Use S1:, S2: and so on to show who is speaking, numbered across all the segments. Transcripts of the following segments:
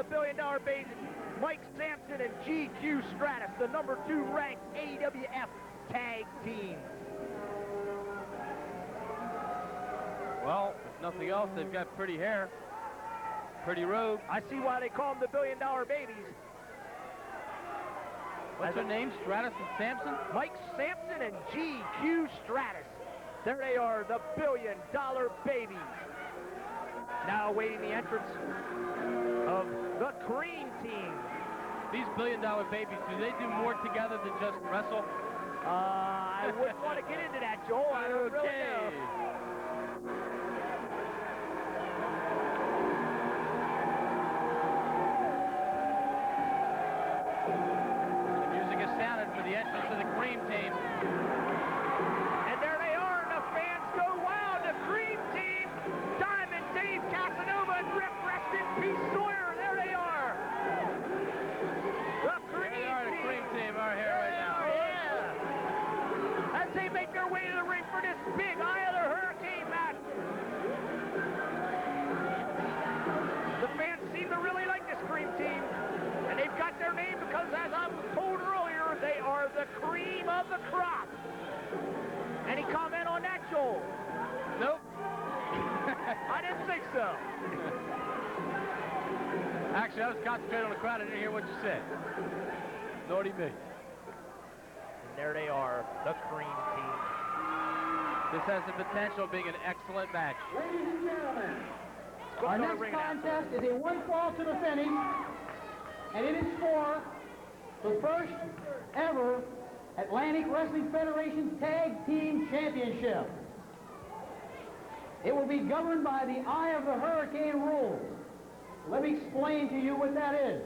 S1: $1 billion babies, Mike Sampson and GQ Stratus, the number 2 ranked AWF tag team.
S2: Well, if nothing else, they've got pretty hair. Pretty robe.
S1: I see why they call them the $1 billion babies.
S2: What's their name? Stratus and Sampson?
S1: Mike Sampson and GQ Stratus. There they are, the $1 billion babies. Now awaiting the entrance of the Cream Team.
S2: These $1 billion babies, do they do more together than just wrestle?
S1: I wouldn't want to get into that, Joel. I don't really know.
S2: The music is sounded for the entrance of the Cream Team.
S1: And there they are, and the fans go wild. The Cream Team, Diamond Dave Casanova and Rip Rest in Peace Sawyer. There they are. The Cream
S2: Team are here right now.
S1: As they make their way to the ring for this big Eye of the Hurricane match. The fans seem to really like this Cream Team, and they've got their name because, as I was told earlier, they are the cream of the crop. Any comment on that, Joel?
S2: Nope.
S1: I didn't think so.
S2: Actually, I was concentrating on the crowd. I didn't hear what you said. Naughty me.
S1: And there they are, the Cream Team.
S2: This has the potential of being an excellent match.
S3: Ladies and gentlemen, our next contest is a one fall to the finish, and it is for the first ever Atlantic Wrestling Federation Tag Team Championship. It will be governed by the Eye of the Hurricane rules. Let me explain to you what that is.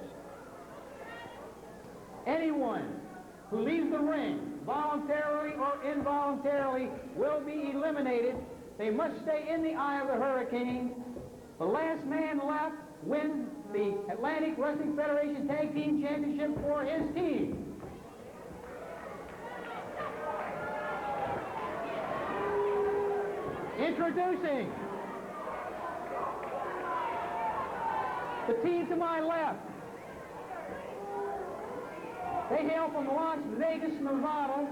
S3: Anyone who leaves the ring, voluntarily or involuntarily, will be eliminated. They must stay in the Eye of the Hurricane. The last man left wins the Atlantic Wrestling Federation Tag Team Championship for his team. Introducing the team to my left. They hail from Las Vegas, Nevada.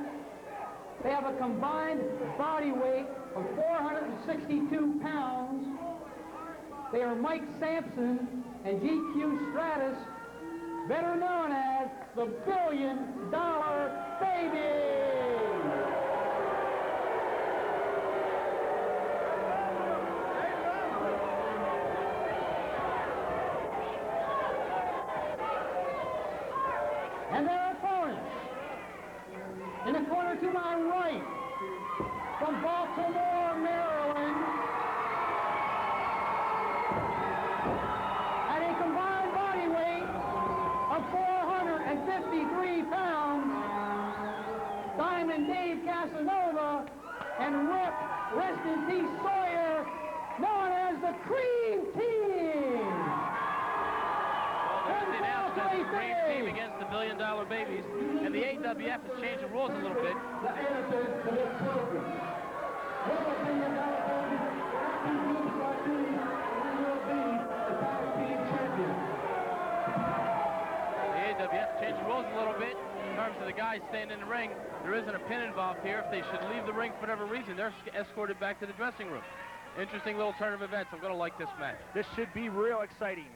S3: They have a combined body weight of 462 pounds. They are Mike Sampson and GQ Stratus, better known as the $1 Billion Baby. And their opponents, in the corner to my right, from Baltimore, Maryland, at a combined body weight of 453 pounds, Diamond Dave Casanova and Rip Rest in Peace Sawyer, known as the Cream Team.
S2: The Cream Team against the $1 Billion Babies, and the AWF has changed the rules a little bit.
S3: The answer to this program. Will the $1 Billion Babies will be the tag team champion.
S2: The AWF changed the rules a little bit in terms of the guys staying in the ring. There isn't a pin involved here. If they should leave the ring for whatever reason, they're escorted back to the dressing room. Interesting little turn of events. I'm going to like this match.
S1: This should be real exciting.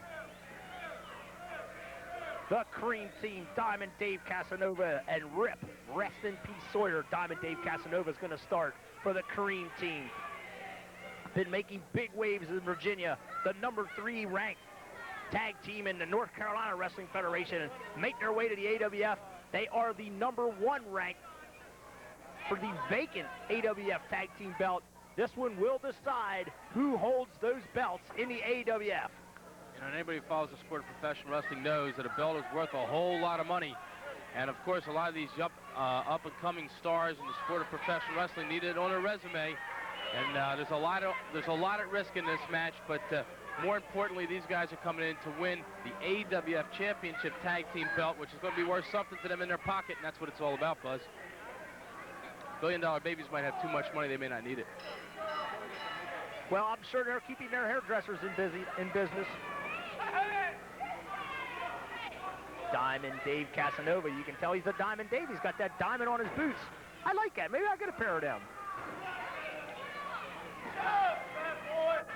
S1: The Cream Team, Diamond Dave Casanova and Rip Rest in Peace Sawyer. Diamond Dave Casanova is going to start for the Cream Team. Been making big waves in Virginia. The number 3 ranked tag team in the North Carolina Wrestling Federation make their way to the AWF. They are the number 1 ranked for the vacant AWF tag team belt. This one will decide who holds those belts in the AWF.
S2: You know, anybody who follows the sport of professional wrestling knows that a belt is worth a whole lot of money. And of course, a lot of these up-and-coming stars in the sport of professional wrestling need it on their resume. And there's a lot at risk in this match, but more importantly, these guys are coming in to win the AWF Championship Tag Team belt, which is going to be worth something to them in their pocket, and that's what it's all about, Buzz. $1 Billion Babies might have too much money; they may not need it.
S1: Well, I'm sure they're keeping their hairdressers in business. Diamond Dave Casanova. You can tell he's a Diamond Dave. He's got that diamond on his boots. I like that. Maybe I'll get a pair of them.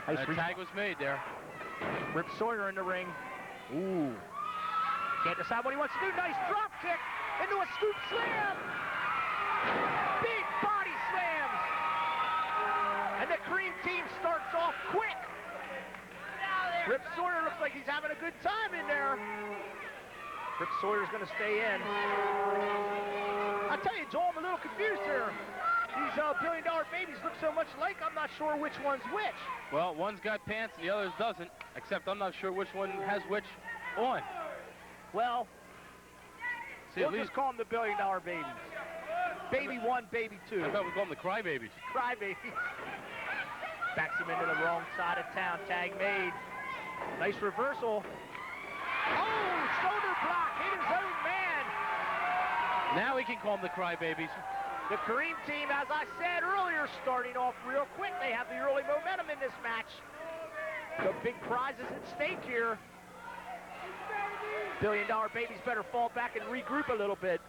S2: Nice tag was made there.
S1: Rip Sawyer in the ring. Ooh. Can't decide what he wants to do. Nice drop kick into a scoop slam. Big body slams. And the Cream team starts off quick. Rip Sawyer looks like he's having a good time in there. Rip Sawyer's going to stay in. I tell you, Joel, I'm a little confused here. These $1 billion babies look so much alike, I'm not sure which one's which.
S2: Well, one's got pants and the other's doesn't, except I'm not sure which one has which on.
S1: Well,
S2: see,
S1: we'll just call them the $1 billion babies. Baby 1, baby 2.
S2: I thought we call them the crybabies.
S1: Crybabies. Backs him into the wrong side of town. Tag made. Nice reversal. Oh, shoulder block. Hit his own man.
S2: Now we can call them the crybabies.
S1: The Kareem team, as I said earlier, starting off real quick. They have the early momentum in this match. The big prizes at stake here. $1 billion babies better fall back and regroup a little bit.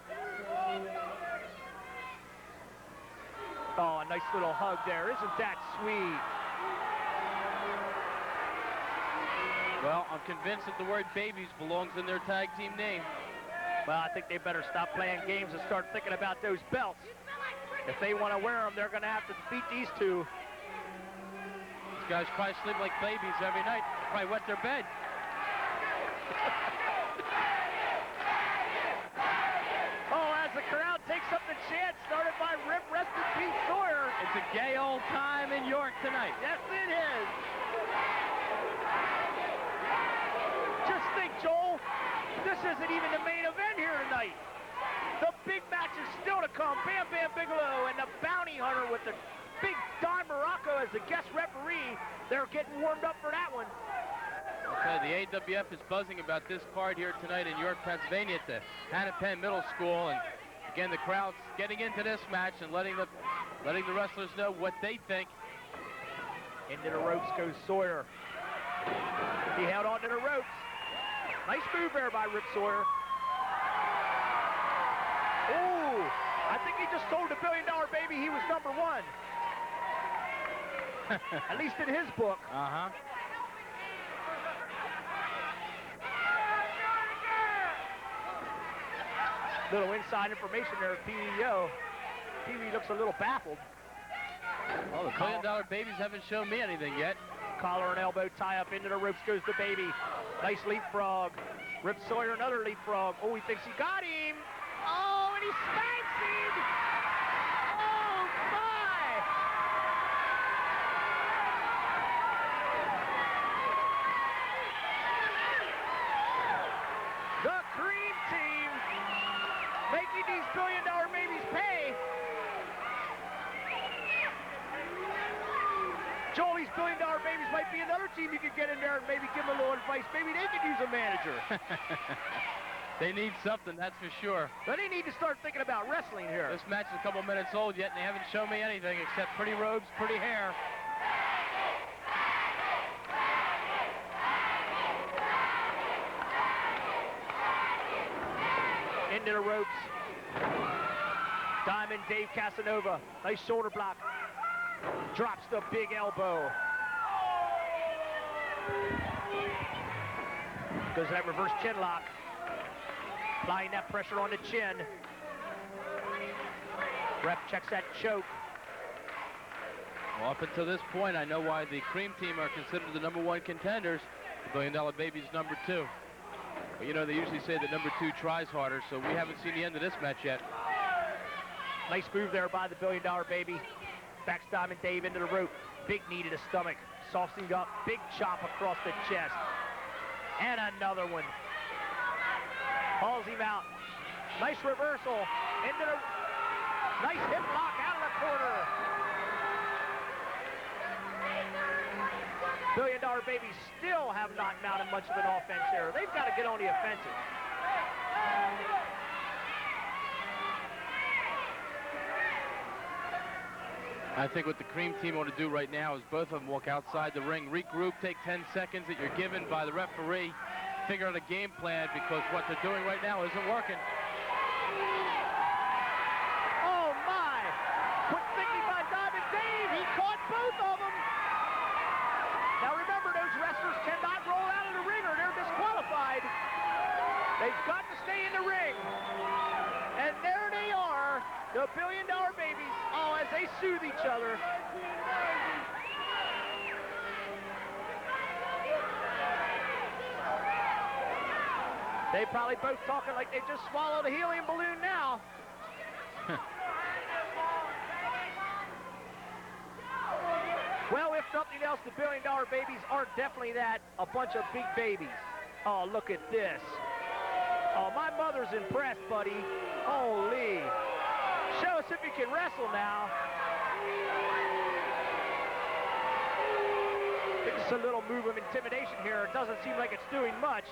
S1: Oh, a nice little hug there. Isn't that sweet?
S2: Well, I'm convinced that the word babies belongs in their tag team name.
S1: Well, I think they better stop playing games and start thinking about those belts. If they want to wear them, they're going to have to beat these two.
S2: These guys probably sleep like babies every night. Probably wet their bed.
S1: Oh, as the crowd takes up the chant started by Rip Rest in Peace Sawyer.
S2: It's a gay old time in York tonight.
S1: Yes, it is. Just think, Joel, this isn't even the main event here tonight. The big match is still to come. Bam Bam Bigelow and the Bounty Hunter with the big Don Morocco as the guest referee. They're getting warmed up for that one.
S2: Okay, the AWF is buzzing about this card here tonight in York, Pennsylvania at the Hannah-Penn Middle School. And again, the crowd's getting into this match and letting the wrestlers know what they think.
S1: Into the ropes goes Sawyer. He held on to the ropes. Nice move there by Rip Sawyer. Ooh, I think he just told the $1 billion baby he was number 1. At least in his book.
S2: Uh-huh.
S1: Little inside information there of PEO. Pee-wee looks a little baffled.
S2: Well, the $1 billion babies haven't shown me anything yet.
S1: Collar and elbow tie up into the ropes goes the baby. Nice leapfrog. Rip Sawyer another leapfrog. Oh, he thinks he got him. Oh, and he smacks him. Oh, my. The Cream team making these $1 billion babies pay. Joel, these $1 billion babies might be another team you could get in there and maybe give them a little advice. Maybe they could use a manager.
S2: They need something, that's for sure.
S1: But they need to start thinking about wrestling here.
S2: This match is a couple minutes old yet, and they haven't shown me anything except pretty robes, pretty hair.
S1: Into the ropes. Diamond Dave Casanova. Nice shoulder block. Drops the big elbow. Goes to that reverse chin lock. Applying that pressure on the chin. Ref checks that choke.
S2: Well, up until this point, I know why the Cream team are considered the #1 contenders. The $1 billion baby's number 2. But you know, they usually say that number 2 tries harder, so we haven't seen the end of this match yet.
S1: Nice move there by the $1 billion baby. Backs Diamond Dave into the rope. Big knee to the stomach. Softening up. Big chop across the chest. And another one. Hauls him out. Nice reversal. Into the... Nice hip lock out of the corner. $1 billion babies still have not mounted much of an offense here. They've got to get on the offensive.
S2: I think what the Cream team ought to do right now is both of them walk outside the ring, regroup, take 10 seconds that you're given by the referee, figure out a game plan because what they're doing right now isn't working.
S1: Oh, my! Quick thinking by Diamond Dave. He caught both of them. Now, remember, those wrestlers cannot roll out of the ring or they're disqualified. They've got to stay in the ring. And there they are, the $1 Billion Babies, as they soothe each other. They probably both talking like they just swallowed a helium balloon now. Well, if nothing else, the $1 Billion Babies are definitely that, a bunch of big babies. Oh, look at this. Oh, my mother's impressed, buddy. Holy. Show us if you can wrestle now. It's a little move of intimidation here. It doesn't seem like it's doing much.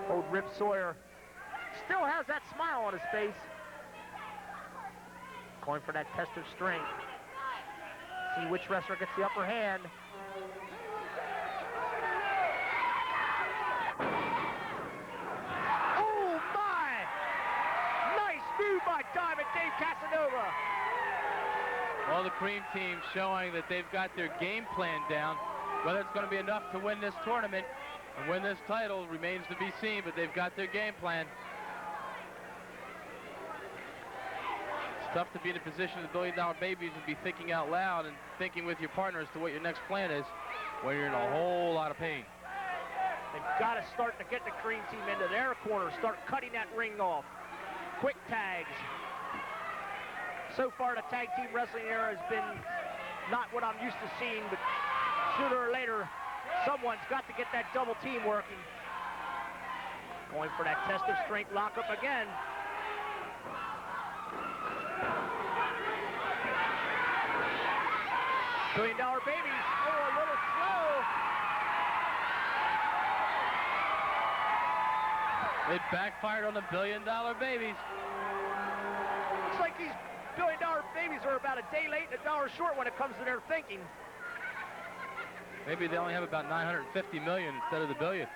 S1: Old Rip Sawyer still has that smile on his face. Going for that test of strength. See which wrestler gets the upper hand. Oh my! Nice move by Diamond Dave Casanova.
S2: Well, the Cream Team showing that they've got their game plan down. Whether it's going to be enough to win this tournament and win this title remains to be seen, but they've got their game plan. It's tough to be in a position of the $1 Billion Babies and be thinking out loud and thinking with your partner as to what your next plan is when you're in a whole lot of pain.
S1: They've got to start to get the Cream Team into their corner, start cutting that ring off. Quick tags. So far, the tag team wrestling era has been not what I'm used to seeing, but sooner or later, someone's got to get that double team working. Going for that test of strength lockup again. $1 Billion Babies. Oh, a little slow.
S2: It backfired on the $1 Billion Babies.
S1: Looks like these $1 Billion Babies are about a day late and a dollar short when it comes to their thinking.
S2: Maybe they only have about 950 million instead of the billion.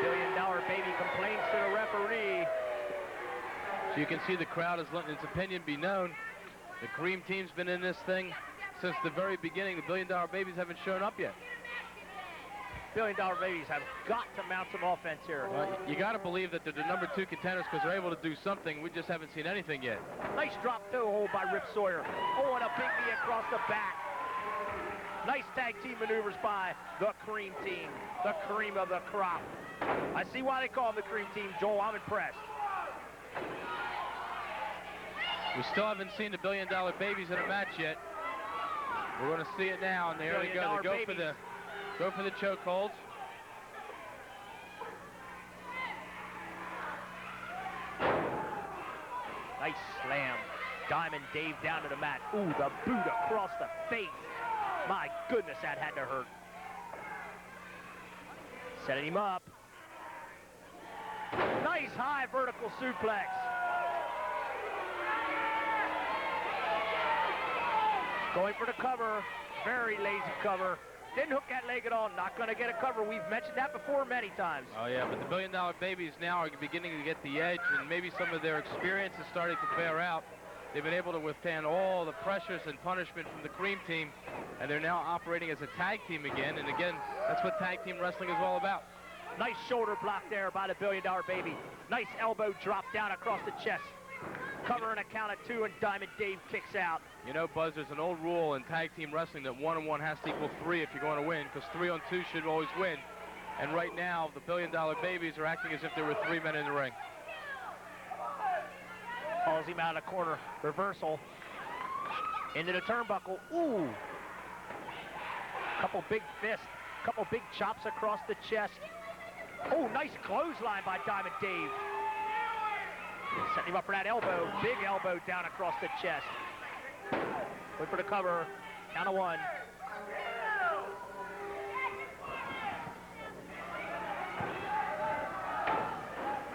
S1: $1 Billion Baby complains to the referee.
S2: So you can see the crowd is letting its opinion be known. The Cream Team's been in this thing since the very beginning. The $1 Billion Babies haven't shown up yet.
S1: $1 Billion Babies have got to mount some offense here.
S2: Well, you got to believe that they're the number 2 contenders because they're able to do something. We just haven't seen anything yet.
S1: Nice drop toe hold by Rip Sawyer. Oh, and a big knee across the back. Nice tag team maneuvers by the Cream Team, the cream of the crop. I see why they call them the Cream Team, Joel. I'm impressed.
S2: We still haven't seen the $1 Billion Babies in a match yet. We're going to see it now, and there they go. They go for the chokeholds.
S1: Nice slam. Diamond Dave down to the mat. Ooh, the boot across the face. My goodness, that had to hurt. Setting him up. Nice high vertical suplex. Going for the cover. Very lazy cover. Didn't hook that leg at all. Not going to get a cover. We've mentioned that before many times.
S2: Oh, yeah, but the $1 Billion Babies now are beginning to get the edge, and maybe some of their experience is starting to bear out. They've been able to withstand all the pressures and punishment from the Cream Team, and they're now operating as a tag team again. And again, that's what tag team wrestling is all about.
S1: Nice shoulder block there by the $1 Billion Baby. Nice elbow drop down across the chest. Covering a count at 2, and Diamond Dave kicks out.
S2: You know, Buzz, there's an old rule in tag team wrestling that 1 on 1 has to equal 3 if you're going to win, because 3 on 2 should always win. And right now, the $1 Billion Babies are acting as if there were 3 men in the ring.
S1: Calls him out of the corner. Reversal. Into the turnbuckle. Ooh. Couple big fists. Couple big chops across the chest. Oh, nice clothesline by Diamond Dave. Setting him up for that elbow. Big elbow down across the chest. Wait for the cover. Count of 1.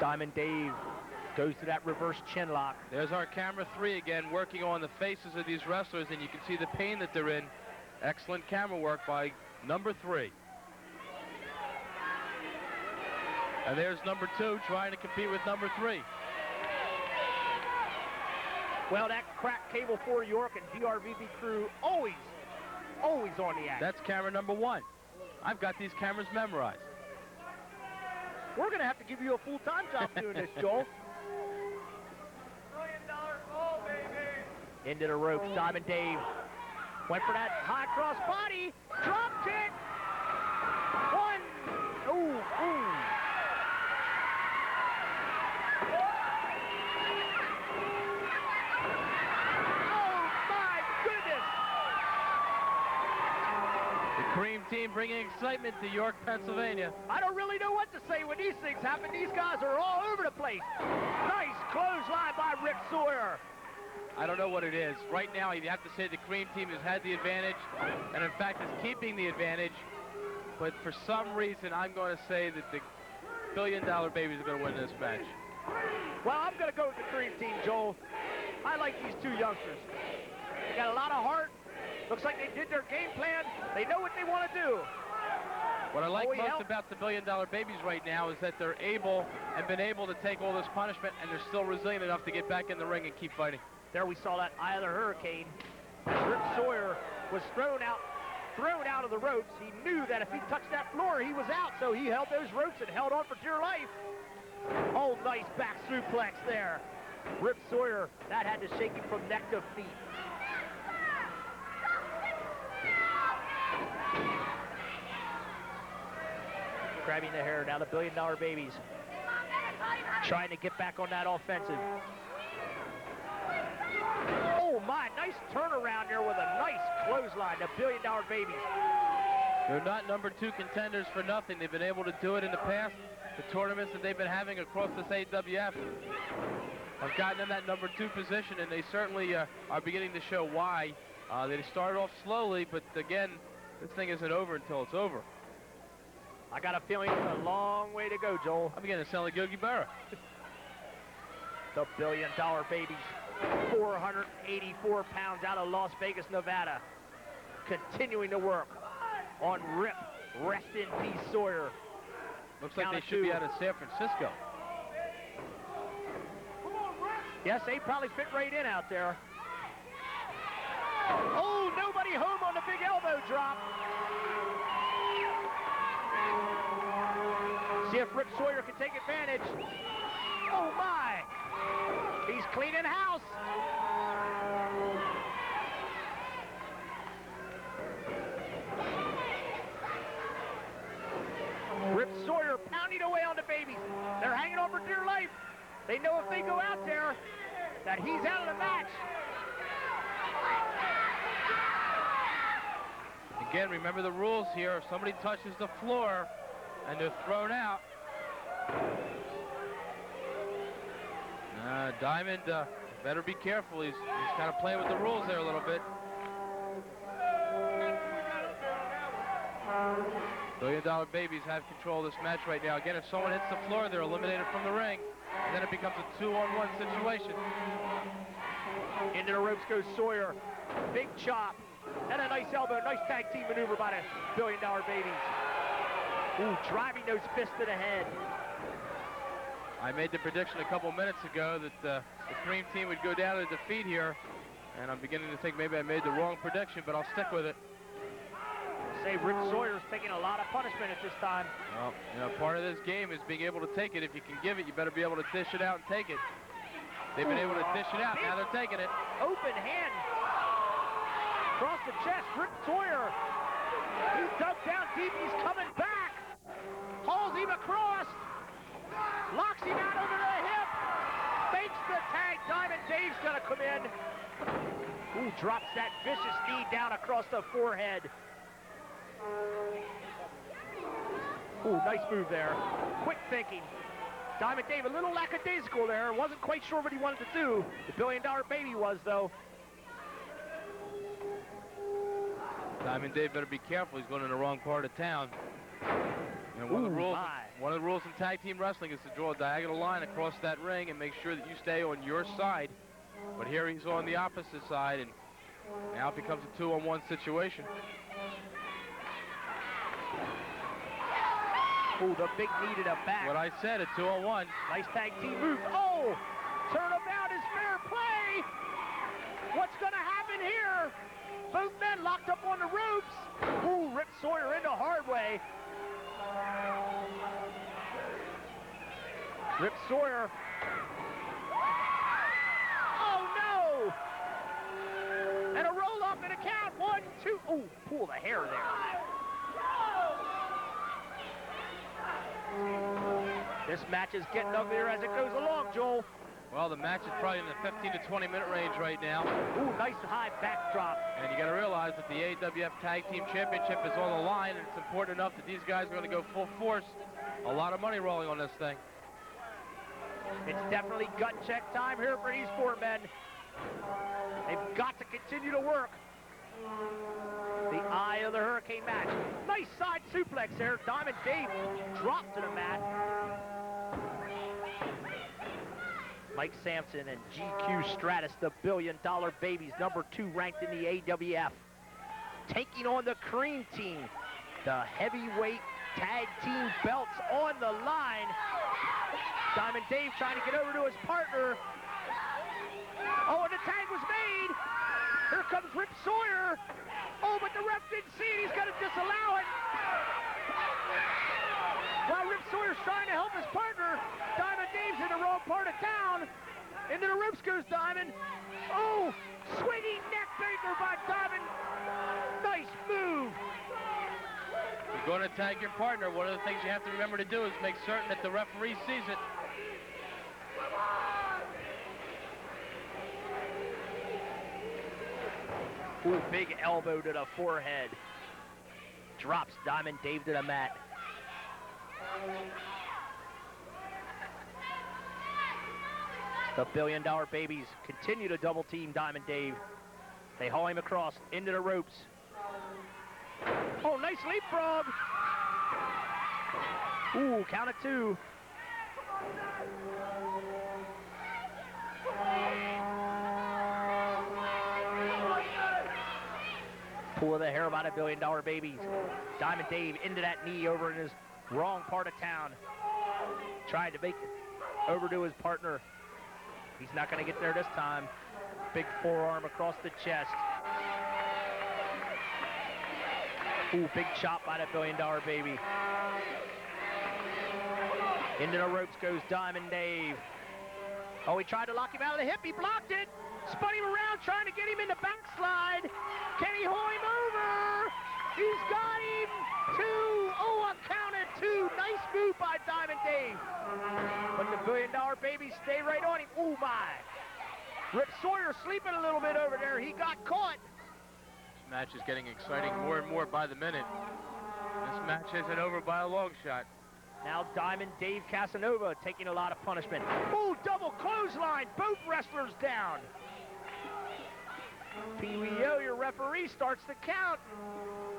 S1: Diamond Dave goes to that reverse chin lock.
S2: There's our camera 3 again, working on the faces of these wrestlers, and you can see the pain that they're in. Excellent camera work by number 3. And there's number 2 trying to compete with number 3.
S1: Well, that crack cable for York and DRVB crew always on the act.
S2: That's camera number 1. I've got these cameras memorized.
S1: We're going to have to give you a full-time job doing this, Joel.
S4: $1 million goal, baby.
S1: Into the ropes, Diamond Dave went for that high cross body, dropped it. 1, ooh.
S2: Cream team bringing excitement to York, Pennsylvania.
S1: I don't really know what to say when these things happen. These guys are all over the place. Nice clothesline by Rip Sawyer.
S2: I don't know what it is. Right now, you have to say the Cream team has had the advantage, and in fact is keeping the advantage. But for some reason, I'm going to say that the $1 Billion Babies are going to win this match.
S1: Well, I'm going to go with the Cream team, Joel. I like these two youngsters. They got a lot of heart. Looks like they did their game plan. They know what they want to do.
S2: What I like most about the $1 Billion Babies right now is that they're able and been able to take all this punishment, and they're still resilient enough to get back in the ring and keep fighting.
S1: There we saw that eye of the hurricane. Rip Sawyer was thrown out of the ropes. He knew that if he touched that floor, he was out, so he held those ropes and held on for dear life. Oh, nice back suplex there. Rip Sawyer, that had to shake him from neck to feet. Grabbing the hair, now the $1 Billion Babies trying to get back on that offensive. Oh my, nice turnaround there with a nice clothesline, the $1 Billion Babies.
S2: They're not number 2 contenders for nothing. They've been able to do it in the past. The tournaments that they've been having across this AWF have gotten them that number 2 position, and they certainly are beginning to show why. They started off slowly, but again, this thing isn't over until it's over.
S1: I got a feeling it's a long way to go, Joel.
S2: I'm beginning to sound like Yogi Berra.
S1: The $1 Billion Babies, 484 pounds out of Las Vegas, Nevada, continuing to work on Rip, rest in peace Sawyer.
S2: Looks like they should be out of San Francisco.
S1: Yes, they probably fit right in out there. Oh, nobody home on the big elbow drop. See if Rip Sawyer can take advantage. Oh my! He's cleaning house. Rip Sawyer pounding away on the Babies. They're hanging on for dear life. They know if they go out there that he's out of the match.
S2: Again, remember the rules here. If somebody touches the floor and they're thrown out, Diamond better be careful. He's kind of playing with the rules there a little bit. $1 Billion Babies have control of this match right now. Again, if someone hits the floor, they're eliminated from the ring. And then it becomes a 2-on-1 situation.
S1: Into the ropes goes Sawyer. Big chop. And a nice elbow. Nice tag team maneuver by the $1 Billion Babies. Ooh, driving those fists to the head.
S2: I made the prediction a couple minutes ago that the Cream team would go down to defeat here. And I'm beginning to think maybe I made the wrong prediction, but I'll stick with it.
S1: Say Rip Sawyer's taking a lot of punishment at this time.
S2: Well, you know, part of this game is being able to take it. If you can give it, you better be able to dish it out and take it. They've been able to dish it out. Now they're taking it.
S1: Open hand. Across the chest, Rip Sawyer. He's dug down deep. He's coming back. Hauls him across. Locks him out over the hip. Fakes the tag. Diamond Dave's going to come in. Ooh, drops that vicious knee down across the forehead. Ooh, nice move there. Quick thinking. Diamond Dave a little lackadaisical there. Wasn't quite sure what he wanted to do. The $1 Billion Baby was, though.
S2: Diamond Dave better be careful. He's going in the wrong part of town. And one of the rules in tag team wrestling is to draw a diagonal line across that ring and make sure that you stay on your side. But here he's on the opposite side, and now it becomes a 2-on-1 situation.
S1: Ooh, the big knee to the back.
S2: What I said, a 2-on-1.
S1: Nice tag team move. Oh, turnabout is fair play. What's going to happen here? Both men locked up on the ropes. Ooh, Rip Sawyer into hard way. Rip Sawyer. Oh, no. And a roll up and a count. 1, 2. Ooh, pull the hair there. This match is getting uglier as it goes along, Joel.
S2: Well, the match is probably in the 15 to 20 minute range right now.
S1: Ooh, nice high backdrop.
S2: And you got to realize that the AWF Tag Team Championship is on the line, and it's important enough that these guys are going to go full force. A lot of money rolling on this thing.
S1: It's definitely gut check time here for these four men. They've got to continue to work. The eye of the hurricane match. Nice side suplex there. Diamond Dave dropped to the mat. Mike Sampson and GQ Stratus, the $1 Billion Babies, number 2 ranked in the AWF. Taking on the Cream Team. The heavyweight tag team belts on the line. Diamond Dave trying to get over to his partner. Oh, and the tag was made. Here comes Rip Sawyer. Oh, but the ref didn't see it. He's got to disallow it. While Rip Sawyer's trying to help his partner, Diamond Dave's in the wrong part of town. Into the ropes goes Diamond. Oh, swinging neck breaker by Diamond. Nice move.
S2: You're going to tag your partner. One of the things you have to remember to do is make certain that the referee sees it.
S1: Ooh, big elbow to the forehead. Drops Diamond Dave to the mat. The $1 Billion Babies continue to double team Diamond Dave. They haul him across into the ropes. Oh, nice leapfrog. Ooh, count of 2. Pull of the hair by the $1 Billion Babies. Diamond Dave into that knee over in his wrong part of town. Tried to make it over to his partner. He's not going to get there this time. Big forearm across the chest. Ooh, big chop by the $1 Billion Baby. Into the ropes goes Diamond Dave. Oh, he tried to lock him out of the hip. He blocked it. Spun him around, trying to get him in the backslide. Can he haul him over? He's got him. 2. Oh, a count of 2. Nice move by Diamond Dave. But the $1 Billion Babies stay right on him. Oh, my. Rip Sawyer sleeping a little bit over there. He got caught.
S2: This match is getting exciting more and more by the minute. This match isn't over by a long shot.
S1: Now Diamond Dave Casanova taking a lot of punishment. Oh, double clothesline. Both wrestlers down. Pee Wee Yo, your referee, starts the count.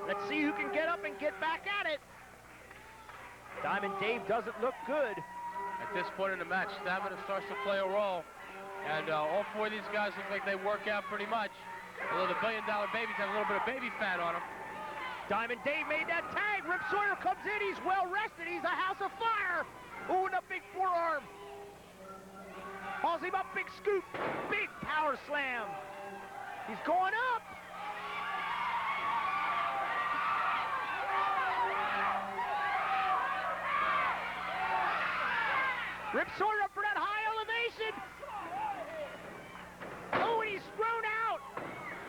S1: Let's see who can get up and get back at it. Diamond Dave doesn't look good.
S2: At this point in the match, stamina starts to play a role. And all 4 of these guys look like they work out pretty much. Although the $1 Billion Babies have a little bit of baby fat on them.
S1: Diamond Dave made that tag. Rip Sawyer comes in. He's well rested. He's a house of fire. Ooh, and a big forearm. Hauls him up. Big scoop. Big power slam. He's going up. Rip Sawyer up for that high elevation. Oh, and he's thrown out.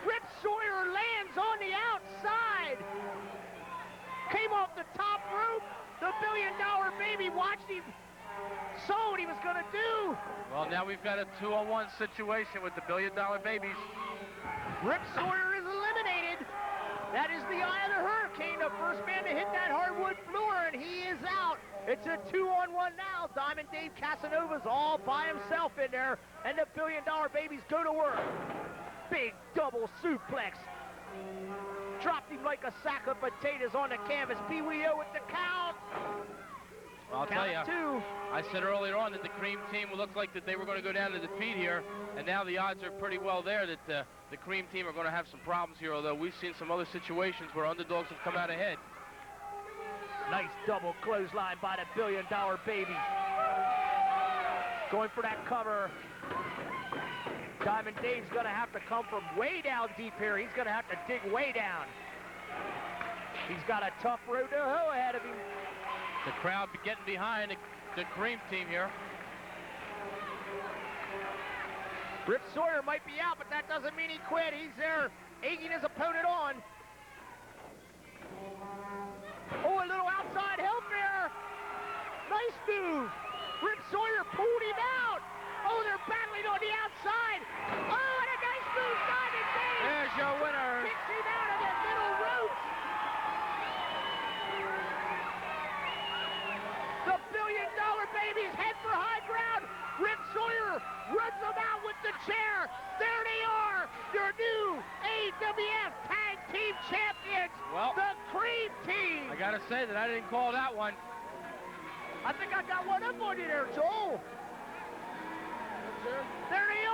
S1: Rip Sawyer lands on the outside. Came off the top rope. The $1 Billion Baby watched him. Saw what he was going to do.
S2: Well, now we've got a 2-on-1 situation with the $1 Billion Babies.
S1: Rip Sawyer is eliminated. That is the eye of the hurricane. The first man to hit that hardwood floor, and he is out. It's a 2-on-1 now. Diamond Dave Casanova's all by himself in there, and the $1 Billion Babies go to work. Big double suplex. Dropped him like a sack of potatoes on the canvas. Pee Wee O with the count.
S2: I'll tell you,
S1: 2.
S2: I said earlier on that the Cream team looked like that they were going to go down to defeat here, and now the odds are pretty well there that the Cream team are going to have some problems here, although we've seen some other situations where underdogs have come out ahead.
S1: Nice double clothesline by the $1 billion baby. Going for that cover. Diamond Dave's going to have to come from way down deep here. He's going to have to dig way down. He's got a tough road to hoe ahead of him.
S2: The crowd getting behind the Cream team here.
S1: Rip Sawyer might be out, but that doesn't mean he quit. He's there egging his opponent on. Oh, a little outside help there. Nice move. Rip Sawyer pulled him out. Oh, they're battling on the outside. Oh, and a nice move, Diamond Dave.
S2: There's your winner.
S1: Kicks him out of the middle ropes. The $1 billion babies head for high ground. Rip Sawyer runs them out with the chair. There they are, your new AWF Tag Team Champions,
S2: Well,
S1: the Cream Team.
S2: I got to say that I didn't call that one.
S1: I think I got one up on you there, Joel. There they